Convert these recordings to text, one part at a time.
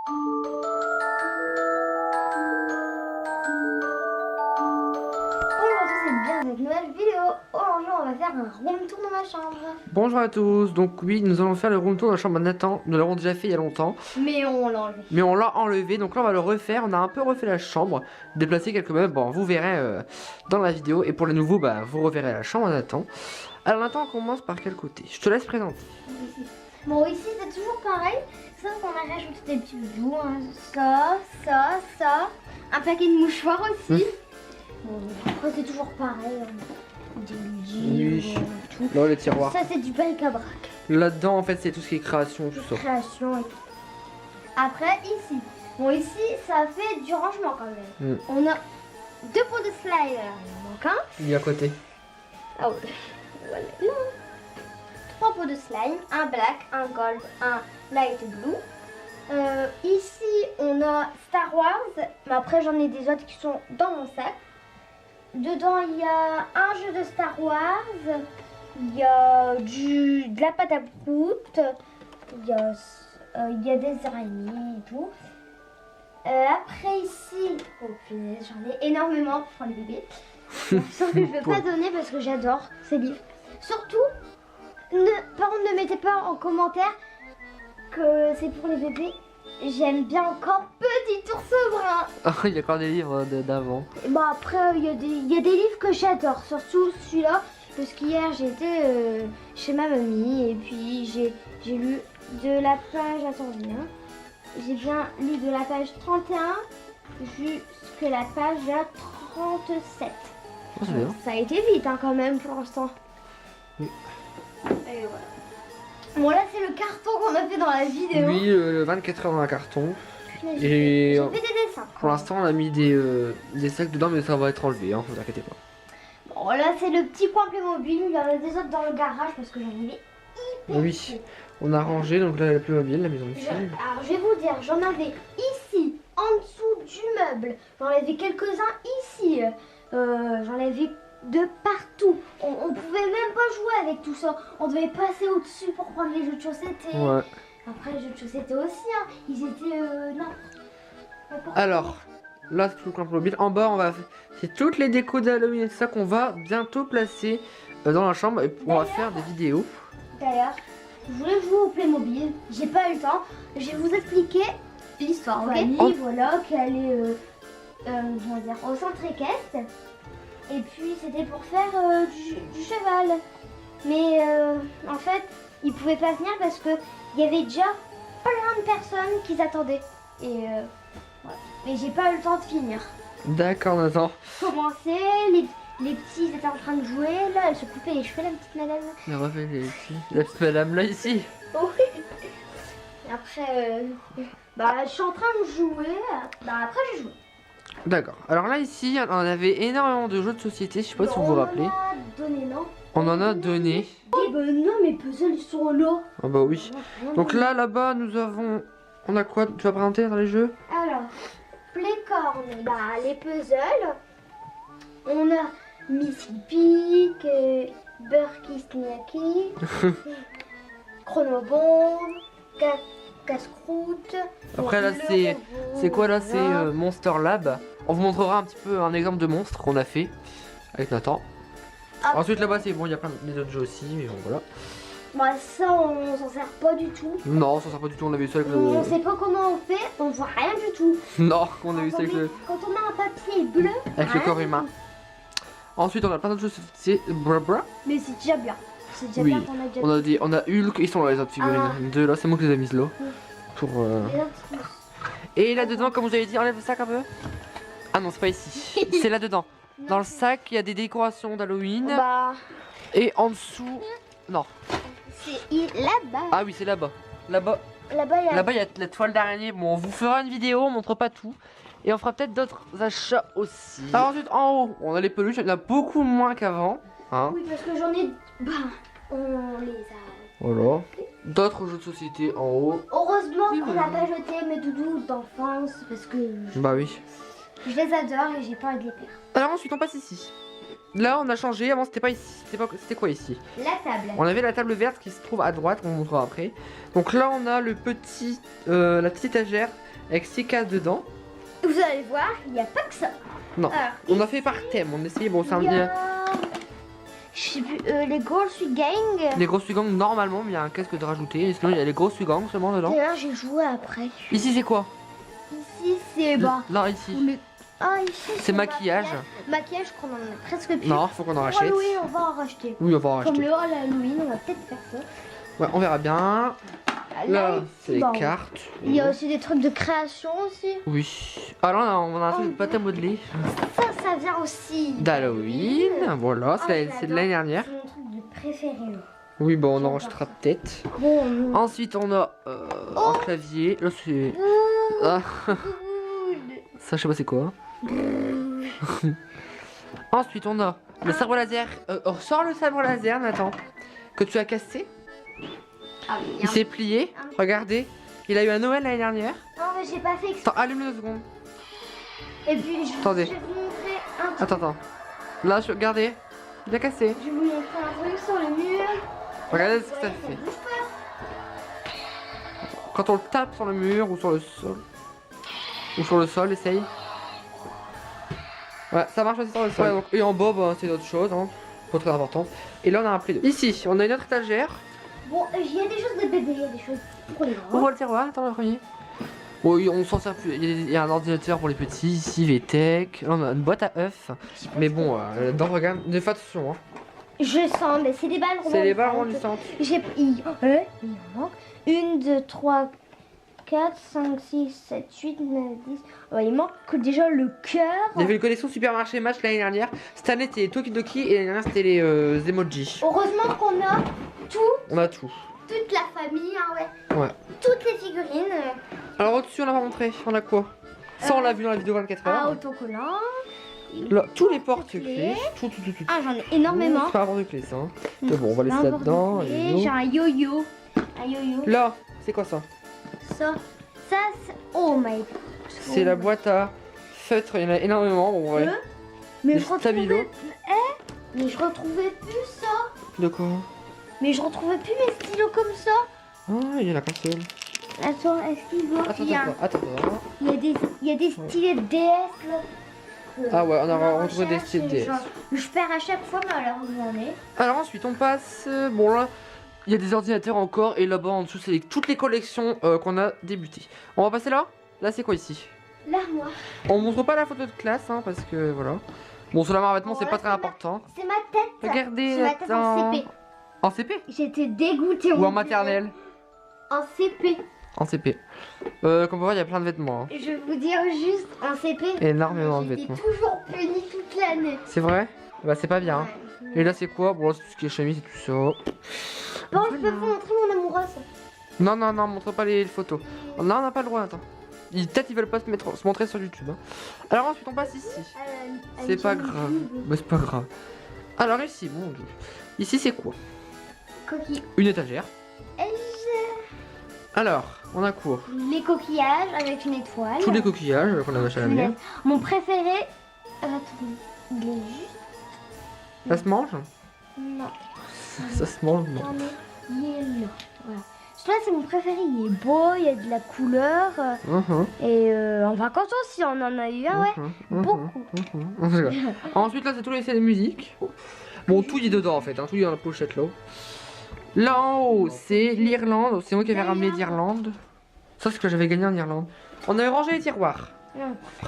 Cette nouvelle vidéo. Aujourd'hui on va faire un room tour dans ma chambre. Bonjour à tous, donc oui nous allons faire le room tour de la chambre de Nathan. Nous l'avons déjà fait il y a longtemps. Mais on l'a enlevé. Mais on l'a enlevé, donc là on va le refaire. On a un peu refait la chambre, déplacé quelques meubles, bon vous verrez dans la vidéo. Et pour les nouveaux, bah vous reverrez la chambre de Nathan. Alors Nathan, on commence par quel côté? Je te laisse présenter. Ici. Bon ici c'est toujours pareil, sauf qu'on a rajouté des petits bijoux, hein. Ça, un paquet de mouchoirs aussi. Bon, après c'est toujours pareil, hein. Des livres, tout. Là les tiroirs. Ça c'est du bric-à-brac. Là-dedans en fait c'est tout ce qui est création, tout ça. Création et tout. Après ici, bon ici ça fait du rangement quand même. On a 2 pots de slime, donc un. Il est à côté. Ah ouais. Voilà. Non. 3 pots de slime, un black, un gold, un light blue. Ici on a Star Wars, mais après j'en ai des autres qui sont dans mon sac. Dedans il y a un jeu de Star Wars, il y a de la pâte à prout, il y a des araignées et tout. Après ici, oh punaise, j'en ai énormément pour les bébés. Sauf que je ne vais pas donner parce que j'adore ces livres. Surtout, par contre ne mettez pas en commentaire que c'est pour les bébés. J'aime bien encore Petit ours brun. Oh, il y a encore des livres d'avant. Bon après il y a des livres que j'adore, surtout celui-là. Parce qu'hier j'étais chez ma mamie et puis j'ai lu de la page, attendez hein. J'ai bien lu de la page 31 jusqu'à la page 37. Oh, c'est bien. Ça a été vite hein, quand même pour l'instant. Oui. Et voilà. Bon là c'est le carton qu'on a fait dans la vidéo. Oui, le 24 heures dans un carton. J'ai fait des dessins. Pour l'instant on a mis des sacs dedans, mais ça va être enlevé, hein, vous inquiétez pas. Bon là c'est le petit coin Playmobil, il y en a des autres dans le garage parce que j'en avais hyper. Oui, on a rangé, donc là la Playmobil, la maison de film. Alors je vais vous dire, j'en avais ici, en dessous du meuble, j'en avais quelques-uns ici, j'en avais de partout. On pouvait même pas jouer avec tout ça, on devait passer au-dessus pour prendre les jeux de chaussettes. Ouais. Après les jeux de chaussettes aussi, hein. Ils étaient Alors, là c'est tout le coin Playmobil. En bas, c'est toutes les décos d'Halloween et tout ça qu'on va bientôt placer dans la chambre et on va faire des vidéos. D'ailleurs, je voulais jouer au Playmobil, j'ai pas eu le temps. Je vais vous expliquer l'histoire. Fanny, voilà, qu'elle est comment dire, au centre équestre. Et puis c'était pour faire du cheval. Mais en fait, ils pouvaient pas venir parce que il y avait déjà plein de personnes qui attendaient. Et ouais. Mais j'ai pas eu le temps de finir. D'accord, Nathan. Commencer, les petits étaient en train de jouer. Là, elle se coupait les cheveux, la petite madame. La petite madame là ici. Oui. Après, bah, je suis en train de jouer. Bah, après, j'ai joué. D'accord. Alors là ici, on avait énormément de jeux de société. Je sais pas si vous vous rappelez. On en a donné, non? On en a donné. Eh ben non, mes puzzles ils sont là. Ah bah oui. Donc là-bas, nous avons. On a quoi? Tu vas présenter dans les jeux? Alors, Playcorn, bah, les puzzles. On a Missile Peak, Burky Snacky, Chronobomb, Casse-croûte. Après là c'est quoi là? C'est Monster Lab. On vous montrera un petit peu un exemple de monstre qu'on a fait avec Nathan. Ah, Ensuite là-bas c'est bon, il y a plein d'autres jeux aussi, mais bon voilà. Bah ça on s'en sert pas du tout. Non, ça sert pas du tout, on a vu ça avec On sait pas comment on fait, on voit rien du tout. Non, on a vu ça avec le... Quand on a un papier bleu, avec le corps humain. Ensuite on a plein d'autres jeux, c'est Bra. mais c'est déjà bien. C'est déjà Oui, bien qu'on a déjà on a Hulk, ils sont là les autres figurines. Deux là, c'est moi qui les ai mises là. Pour, les autres. Et là dedans, comme vous avez dit, enlève le sac un peu. Ah non, c'est pas ici. C'est là dedans. Dans le sac, il y a des décorations d'Halloween. Bah, Et en dessous... Non. c'est là-bas. Ah oui, c'est là-bas. Là-bas, Là-bas, il y a la toile d'araignée. Bon, on vous fera une vidéo, on montre pas tout. Et on fera peut-être d'autres achats aussi. Alors ensuite, en haut, on a les peluches. Il y en a beaucoup moins qu'avant. Hein. oui, parce que j'en ai. Bah, on les a. Voilà. D'autres jeux de société en haut. Heureusement Oui, qu'on bah, n'a pas jeté mes doudous d'enfance parce que Bah oui. je les adore et j'ai pas envie de les perdre. Alors ensuite, on passe ici. là on a changé, avant c'était pas ici, c'était quoi ici? La table. On avait la table verte qui se trouve à droite, on montrera après. Donc là on a le petit, la petite étagère avec 6 cases dedans. Vous allez voir, il n'y a pas que ça. Non, Alors, on a fait par thème, on essayait, bon c'est un il y a... Je sais plus, les Girls Gang. les gros suigangs normalement, mais il y a un casque de rajouter, et sinon il y a les gros suigangs seulement dedans. D'ailleurs, j'ai joué après. Ici c'est quoi? Ici, c'est bas. Non, ici. Ah, ici, C'est maquillage. Maquillage qu'on en a presque plus. Non, faut qu'on en Pour rachète. Halloween, on va en racheter. Oui, on va en Comme racheter. le Hall Halloween, on va peut-être faire ça. Ouais, on verra bien. Là, c'est les bon. cartes. Il y a aussi des trucs de création aussi. Oui. Ah là, on a un truc de pâte à modeler. Ça vient aussi D'Halloween. Voilà, c'est de j'adore. l'année dernière. C'est mon truc de préféré. Oui, bon, on en rachètera peut-être. Bon, Ensuite, on a un clavier. Là, c'est. Ah, ça, je sais pas c'est quoi. Ensuite, on a le sabre laser. Sors le sabre laser, Nathan. Que tu as cassé. Ah oui, Il s'est plié. Regardez. Il a eu un Noël l'année dernière. Non, mais j'ai pas fait exprès. Attends, allume-le 2 secondes. Et puis, Attendez. je vais vous montrer un truc. Attends. Là, regardez. Il a cassé. Je vais vous montrer un truc sur le mur. Regardez ce que ça fait. Quand on le tape sur le mur ou sur le sol. Ou sur le sol, essaye. Ouais, ça marche aussi sur le sol. Ouais, donc, et en bas, bah, c'est autre chose, hein. Pas très important. Et là, on a un Play 2. Ici, on a une autre étagère. Bon, il y a des choses de bébé, il y a des choses pour les grands. Ouvre le tiroir, attends le premier. Bon, oui, on s'en sert plus. Il y a un ordinateur pour les petits, ici, VTech. Là, on a une boîte à œufs. Mais bon, dans regarde, ne fais attention, hein. Je sens, mais c'est des balles rebondissantes. C'est les balles rebondissantes. Il en manque 1, 2, 3, 4, 5, 6, 7, 8, 9, 10. Oh, il manque déjà le cœur. Il y avait une collection Supermarché Match l'année dernière. Cette année, c'était les Tokidoki et l'année dernière, c'était les emojis. Heureusement qu'on a tout, On a tout. toute la famille, hein, ouais. Ouais. Toutes les figurines. Alors au-dessus, on l'a pas montré. On a quoi? Ça, on l'a vu dans la vidéo 24 Un heures. autocollant. Là, tous les porte-clés. porte-clés. Tout. Ah, j'en ai énormément. C'est pas un porte-clés, ça. Hein. Mais bon, on va laisser Un là-dedans. porte-clés, allez, j'ai un yo-yo. Un yo-yo. là, c'est quoi ça? Ça, c'est... Oh my god. C'est la boîte à feutres. Il y en a énormément, en vrai. Mais Des je retrouvais... stabilos. Mais je retrouvais plus ça. De quoi? Mais je retrouvais plus mes stylos comme ça. Ah, il y en a qu'un seul. Attends, est-ce qu'il voit Attends. il y a des stylets de DS là. Ah ouais, on a On retrouvé des recherche, styles DS. genre, je perds à chaque fois, mais alors vous en êtes. Alors ensuite, on passe... bon là, il y a des ordinateurs encore. Et là-bas, en dessous, c'est toutes les collections qu'on a débutées. On va passer là? Là, c'est quoi ici? L'armoire. On montre pas la photo de classe, hein, parce que voilà. Bon, sur la marre vêtements, c'est Ouais, pas très c'est important. C'est ma tête. Regardez, C'est ma tête en attends. CP. En CP? J'étais dégoûtée. Ou mon en Dieu. maternelle? En CP. En CP. Comme on peut voir, il y a plein de vêtements. Hein. Je vais vous dire juste en CP. Énormément de J'étais vêtements. toujours punie toute l'année. C'est vrai? Bah, c'est pas bien. Hein. Ouais. Et là, c'est quoi? Bon, là, c'est tout ce qui est chemise et tout ça. Bon, je peux vous montrer mon amoureuse. Non, montre pas les photos. Non, on n'a pas le droit, attends. Peut-être ils veulent pas se montrer sur YouTube. Hein. Alors ensuite, on passe ici. C'est pas grave. Bah, c'est pas grave. Alors ici, mon dieu. Ici, c'est quoi? Coquille. Une étagère. Alors, on a quoi? Les coquillages avec une étoile. Tous les coquillages qu'on a achetés à la mer. Mon préféré. Attends, il est juste. Ça se mange? Non. Ça se mange, non. J'en ai. Il est là. Voilà. Celui-là, c'est mon préféré. Il est beau, il y a de la couleur. Et en vacances aussi, on en a eu un, ouais. Beaucoup. Ensuite, là, c'est tous les essais de musique. Bon, tout y est dedans en fait, hein. Tout y est dans la pochette là-haut. Là en haut, c'est l'Irlande. C'est moi qui avais ramené d'Irlande. Ça, c'est ce que j'avais gagné en Irlande. On avait rangé les tiroirs.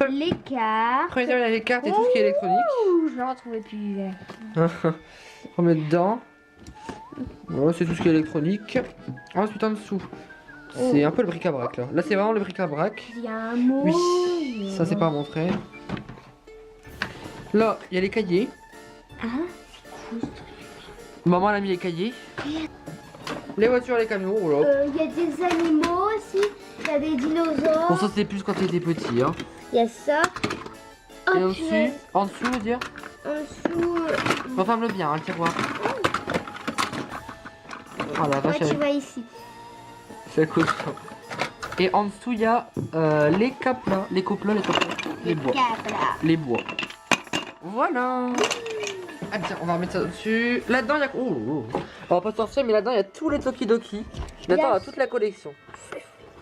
Les cartes. Premier, il y a les cartes et tout ce qui est électronique. Ouh, je ne retrouvais plus. On met dedans. Voilà, c'est tout ce qui est électronique. Ensuite, en dessous, c'est un peu le bric-à-brac là. Là, c'est vraiment le bric-à-brac. Il y a un mot. Oui, ça, c'est pas à montrer. Là, il y a les cahiers. Maman elle a mis les cahiers. Les voitures et les camions, voilà. Il y a des animaux aussi. Il y a des dinosaures. Bon, ça c'est plus quand t'étais petit, hein. Il y a ça. Oh, Et au-dessus, punaise. en dessous, je veux dire. En dessous. Referme-le bien, hein, le tiroir. Oh la vache, Ouais, tu vois ici. c'est cool. Et en dessous, il y a les caplas, les bois. Cap là. Les bois. Voilà. Ah tiens, on va remettre ça dessus. Là-dedans, il y a. Oh, on va pas sortir, mais là-dedans, il y a tous les Tokidoki. Là-dedans, on a toute la collection.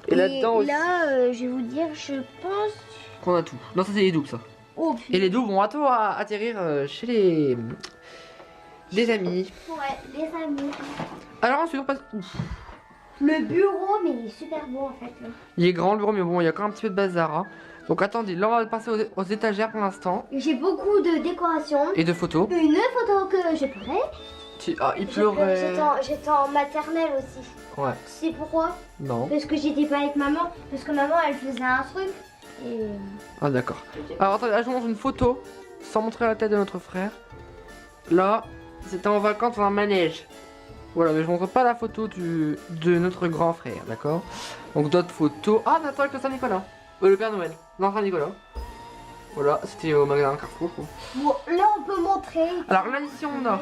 Et là-dedans aussi. Là, je vais vous dire, je pense qu'on a tout. Non, ça, c'est les doubles, ça. Oh, et les doubles vont bientôt atterrir chez les amis. Ouais, les amis. Alors, ensuite, on passe. Ouf. Le bureau, mais il est super beau en fait. Là. Il est grand le bureau, mais bon, il y a quand même un petit peu de bazar. Hein. Donc, attendez, là, on va passer aux étagères pour l'instant. J'ai beaucoup de décorations. Et de photos. Une photo que j'ai pleuré. Ah, il pleurait. J'étais en maternelle aussi. Ouais. Tu sais pourquoi? Non. Parce que j'étais pas avec maman. Parce que maman, elle faisait un truc. Et... Ah, d'accord. Alors, attendez, là, je vous montre une photo sans montrer la tête de notre frère. Là, c'était en vacances dans un manège. Voilà, mais je montre pas la photo de notre grand frère, d'accord? Donc d'autres photos. Ah, Nathan avec le Saint-Nicolas. Le Père Noël. Non, Saint-Nicolas. Voilà, c'était au magasin Carrefour. Bon, là on peut montrer. Alors là, ici on a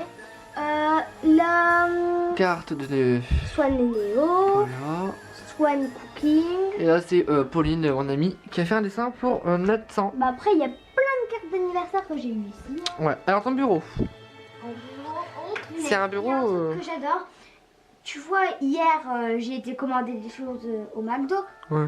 la carte de Swan Léo. Voilà. Swan Cooking. Et là, c'est Pauline, mon amie, qui a fait un dessin pour Nathan. Bah après, il y a plein de cartes d'anniversaire que j'ai eu ici. Ouais, alors ton bureau. C'est un bureau que j'adore. Tu vois, hier j'ai été commander des choses au McDo. Ouais.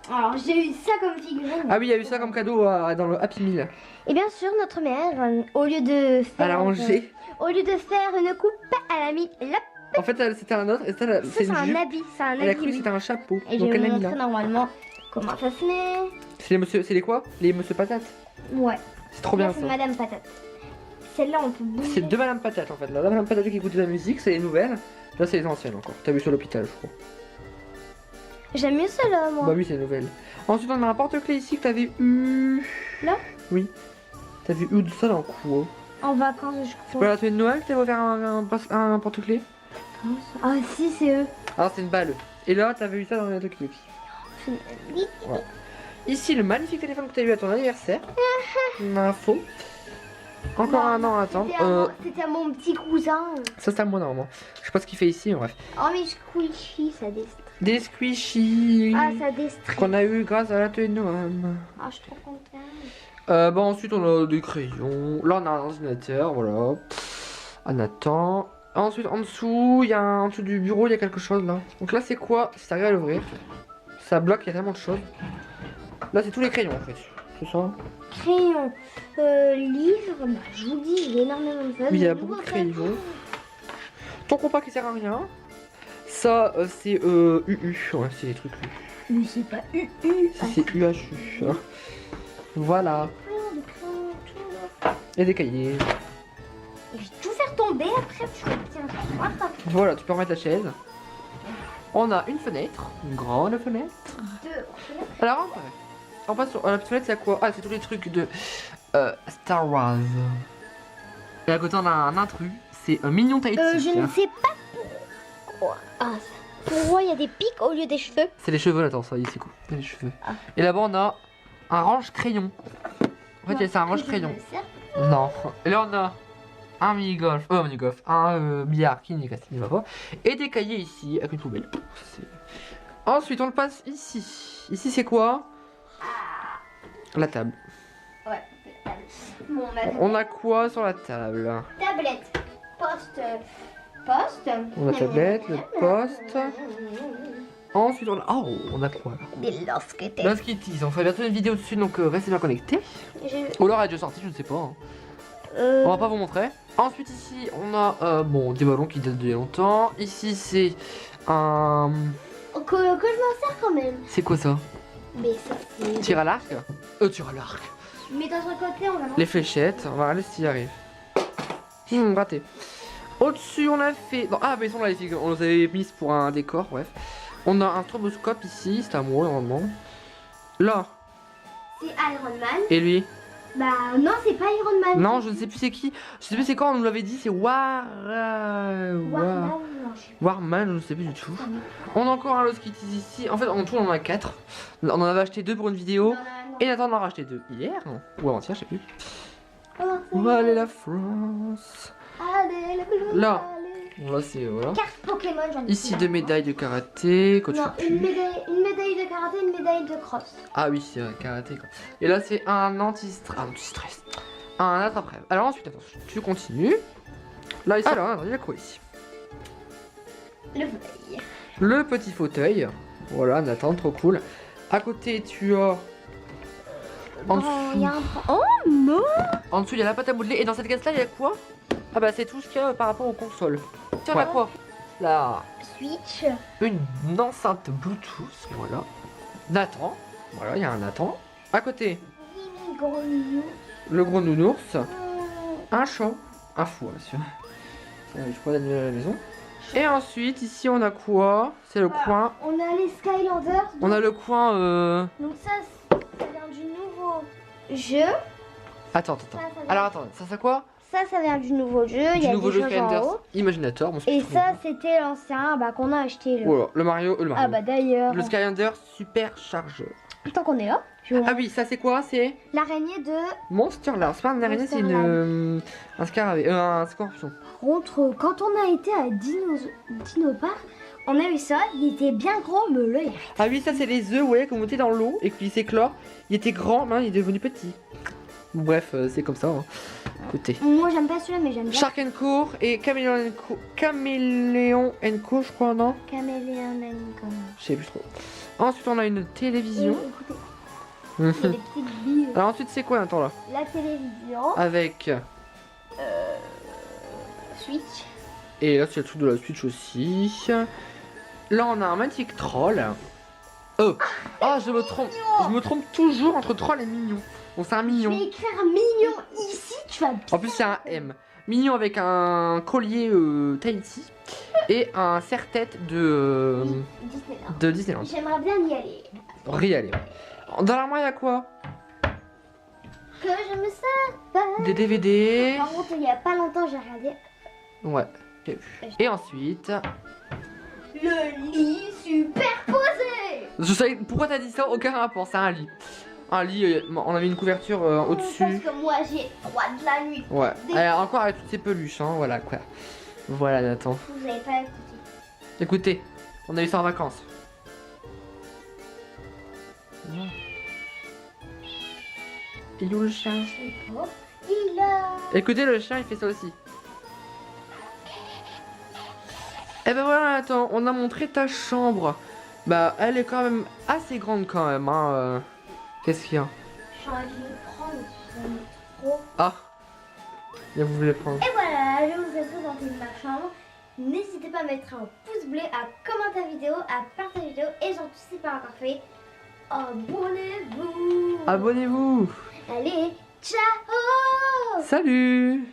Alors j'ai eu ça comme figurine. Ah oui, il y a eu ça comme cadeau dans le Happy Meal. Et bien sûr, notre mère, au lieu de faire, Elle a rangé. au lieu de faire une coupe, elle a mis la. En fait, c'était un autre. Et ça, c'est un jupe. habit, c'est un habit. Elle a cru que oui. c'était un chapeau. Et je donc vais elle vous l'a mis montrer là. normalement comment ça se met. C'est les quoi? Les monsieur patates. Ouais. C'est trop bien Là, ça. c'est Madame Patate. Celle-là, on peut bouger. C'est deux Madame Patate en fait. Là, la Madame Patate qui écoute de la musique, c'est les nouvelles. Là, c'est les anciennes encore. T'as vu sur l'hôpital, je crois. J'aime mieux celle-là, moi. Bah oui, c'est les nouvelles. Ensuite, on a un porte-clés ici que t'avais eu. Là? Oui. T'avais eu de ça dans quoi? En vacances, je C'est pas crois. la fête de Noël que t'avais offert un porte-clés? Ah si, c'est eux. Alors, c'est une balle. Et là, t'avais eu ça dans les Tokidoki. Voilà. Ici, le magnifique téléphone que t'as eu à ton anniversaire. Une info. Encore un an à attendre. C'était à mon petit cousin. Ça, c'est à moi normalement. Je sais pas ce qu'il fait ici, mais bref. Oh, mais squishy, ça destrait. Des squishies. Ah, ça destrait. Qu'on a eu grâce à l'atelier de Noël. Ah, je suis trop contente. Bon, ensuite, on a des crayons. Là, on a un ordinateur, voilà. Un Nathan. Ensuite, en dessous, en dessous du bureau, il y a quelque chose là. Donc là, c'est quoi? Si t'arrives à l'ouvrir, ça bloque, il y a tellement de choses. Là, c'est tous les crayons en fait. C'est ça? Crayon, livre, bah, je vous dis, il y a énormément de choses. Oui, il y a beaucoup de crayons. Ton compas qui sert à rien. Ça, c'est UU. Ouais, c'est des trucs UU. Mais c'est pas UU. C'est UHU. Hein. Voilà. Et des cahiers. Je vais tout faire tomber après. Voilà, tu peux remettre la chaise. On a une fenêtre, une grande fenêtre. Alors, on passe sur la petite fenêtre, c'est à quoi? Ah, c'est tous les trucs de Star Wars. Et à côté, on a un intrus, c'est un mignon Tahiti. Je ne sais pas pourquoi. Ah, pourquoi il y a des pics au lieu des cheveux? C'est les cheveux, attends, ça, c'est cool. C'est les cheveux. Ah. Et là-bas, on a un range-crayon. En fait, c'est un range-crayon. Non. Et là, on a un mini-golf, un billard qui n'y va pas. Et des cahiers ici, avec une poubelle. Ensuite, on le passe ici. Ici, c'est quoi? La table. Ouais. Bon, on a quoi sur la table? Tablette. Poste. On a tablette, le poste. Ensuite, on a quoi là? Des Lost Kitties. Lost Kitties. On fait bientôt une vidéo dessus, donc restez bien connectés. Ou alors elle est déjà sortie, je ne sais pas. Hein. On va pas vous montrer. Ensuite, ici, on a des ballons qui datent de longtemps. Ici, c'est un. Que je m'en sers quand même. C'est quoi ça? Mais ça, c'est. Tir à l'arc? Tir à l'arc. Mais dans un côté, on va. Les fléchettes, on va regarder s'il y arrive. Raté. Au-dessus, on a fait. Non, mais ils sont là, les filles. On les avait mises pour un décor, bref. On a un stroboscope ici, c'est à moi normalement. Là. C'est Iron Man. Et lui? Bah non, c'est pas Iron Man. Non, je ne sais plus c'est qui. Je sais plus c'est quand on nous l'avait dit, c'est Warman, je ne sais plus du tout. On a encore un Lost Kitties ici. En fait, en tout, on en a 4. On en avait acheté 2 pour une vidéo. Et Nathan en a racheté 2 hier ou avant-hier, je sais plus. Allez la France. Allez, là, là c'est voilà. Carte Pokémon, j'en ai ici 2 médailles de karaté. Non, une médaille de karaté, une médaille de cross. Ah oui, c'est vrai, karaté quoi. Et là c'est un anti-stress. un attrape-rêve. Alors ensuite, attention, tu continues. Là, ici, alors, il y a quoi ici? Le fauteuil. Le petit fauteuil. Voilà, Nathan, trop cool. À côté, tu as. En Bon, il y a dessous, un... Oh non. en dessous, il y a la pâte à modeler. Et dans cette caisse-là, il y a quoi? Ah bah, c'est tout ce qu'il y a par rapport aux consoles. Tiens, on a quoi? Là, Switch. une enceinte Bluetooth. Voilà. Nathan. Voilà, il y a un Nathan. À côté, Mini gros nounou. le gros nounours. Un chat. Un fou, bien sûr. Je crois d'animer à la maison. Et ensuite, ici, on a quoi? C'est le coin. On a les Skylanders. On a le coin. Donc ça vient du nouveau jeu. Attends. Ça vient- Alors, attends, ça c'est quoi? Ça vient du nouveau jeu. Il y Du a nouveau des jeu choses en Skylanders haut. Imaginator. Bon, Et ça, c'était l'ancien qu'on a acheté. Voilà, le Mario. Ah bah d'ailleurs. Le Skylander Super Chargeur. Tant qu'on est là. je vais- Ah oui, ça c'est quoi? C'est L'araignée de... Monster Lab. C'est pas un araignée, c'est une. Un scarabée. Un scorpion. Par contre, quand on a été à Dino Park, on a eu ça. Il était bien gros, mais là, il y avait... Ah oui, ça c'est les œufs, vous voyez, qu'on mettait dans l'eau et puis il s'éclore. Il était grand, maintenant il est devenu petit. Bref, c'est comme ça. Hein. Écoutez. Moi, j'aime pas celui-là, mais j'aime bien. Shark Co et Caméléon Co, je crois, non? Caméléon comme... Je sais plus trop. Ensuite, on a une télévision. Écoutez, il y a des petites billes. Alors ensuite, c'est quoi, attends là? La télévision. Avec. Switch. Et là, c'est le truc de la Switch aussi. Là, on a un magnifique troll. Oh, ah, je me trompe toujours entre troll et mignon. Bon, c'est un Je mignon. vais écrire mignon ici, tu vas bien. En plus, c'est un M. Mignon avec un collier Tahiti et un serre-tête Disneyland. de Disneyland. J'aimerais bien y aller. Réalé. Dans l'armoire, il y a quoi? Que je me sers pas. Des DVD. Par contre, il y a pas longtemps, j'ai regardé Ouais, j'ai vu. Et ensuite. le lit superposé. Je savais pourquoi t'as dit ça, aucun rapport, c'est un lit. Un lit, on a mis une couverture au-dessus. Parce que moi, j'ai froid de la nuit. Ouais, encore avec toutes ces peluches, hein, voilà quoi. Voilà Nathan. Vous avez pas écouté. Écoutez, on a eu ça en vacances. Il est où le chien? Je sais pas. Il a... Écoutez, le chien il fait ça aussi. Et ben voilà Nathan, on a montré ta chambre. Bah elle est quand même assez grande quand même, hein. Qu'est-ce qu'il y a? J'ai envie de le prendre, j'aime trop. Ah, bien vous voulez prendre. Et voilà, je vous ai présenté ma chambre. N'hésitez pas à mettre un pouce bleu, à commenter la vidéo, à partager la vidéo. Et surtout, si c'est pas encore fait, abonnez-vous. Abonnez-vous. Allez, ciao. Salut.